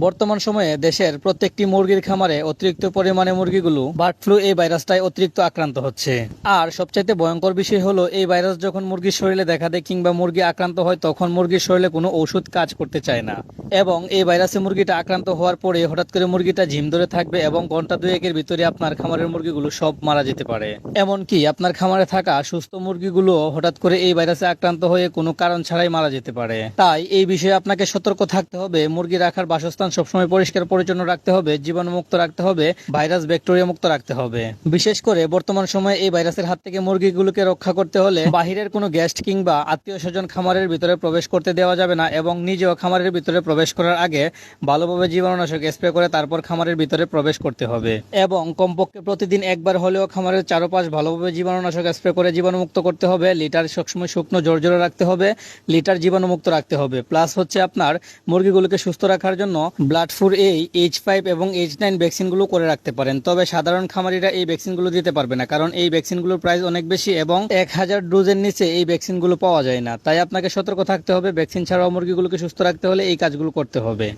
বর্তমান সময়ে দেশের প্রত্যেকটি মুরগির খামারে অতিরিক্ত পরিমাণে মুরগিগুলো বার্ড ফ্লু এই ভাইরাসটায় অতিরিক্ত আক্রান্ত হচ্ছে। আর সবচাইতে ভয়ঙ্কর বিষয় হলো এই ভাইরাস যখন মুরগির শরীরে দেখা দেয় কিংবা মুরগি আক্রান্ত হয় তখন মুরগির শরীরে কোনো ওষুধ কাজ করতে চায় না এবং এই ভাইরাসে মুরগিটা আক্রান্ত হওয়ার পরে হঠাৎ করে মুরগিটা ঝিম ধরে থাকবে এবং ঘন্টা দুয়েকের ভিতরে আপনার খামারের মুরগিগুলো সব মারা যেতে পারে। এমনকি আপনার খামারে থাকা সুস্থ মুরগিগুলো হঠাৎ করে এই ভাইরাসে আক্রান্ত হয়ে কোনো কারণ ছাড়াই মারা যেতে পারে। তাই এই বিষয়ে আপনাকে সতর্ক থাকতে হবে। মুরগি রাখার বাসস্থান সবসময় পরিষ্কার পরিচ্ছন্ন রাখতে হবে, জীবাণুমুক্ত রাখতে হবে, ভাইরাস ব্যাকটেরিয়া মুক্ত রাখতে হবে। বিশেষ করে বর্তমান সময়ে এই ভাইরাসের হাত থেকে মুরগিগুলোকে রক্ষা করতে হলে বাহিরের কোনো গেস্ট কিংবা আত্মীয় স্বজন খামারের ভিতরে প্রবেশ করতে দেওয়া যাবে না এবং নিজেও খামারের ভিতরে প্রবেশ করার আগে ভালোভাবে জীবাণুনাশক স্প্রে করে তারপর খামারের ভিতরে প্রবেশ করতে হবে এবং কমপক্ষে প্রতিদিন একবার হলেও খামারের চারপাশ ভালোভাবে জীবাণুনাশক স্প্রে করে জীবাণুমুক্ত করতে হবে। লিটার সবসময় শুকনো জোরে রাখতে হবে, লিটার জীবাণুমুক্ত রাখতে হবে। প্লাস হচ্ছে আপনার মুরগিগুলোকে সুস্থ রাখার জন্য ব্লাড ফ্লু H5 এবং H9 ভ্যাকসিনগুলো করে রাখতে পারেন। তবে সাধারণ খামারিরা এই ভ্যাকসিনগুলো দিতে পারবে না, কারণ এই ভ্যাকসিনগুলোর প্রাইস অনেক বেশি এবং 1000 ডোজের নিচে এই ভ্যাকসিনগুলো পাওয়া যায় না। তাই আপনাকে সতর্ক থাকতে হবে। ভ্যাকসিন ছাড়াও মুরগিগুলোকে সুস্থ রাখতে হলে এই কাজগুলো করতে হবে।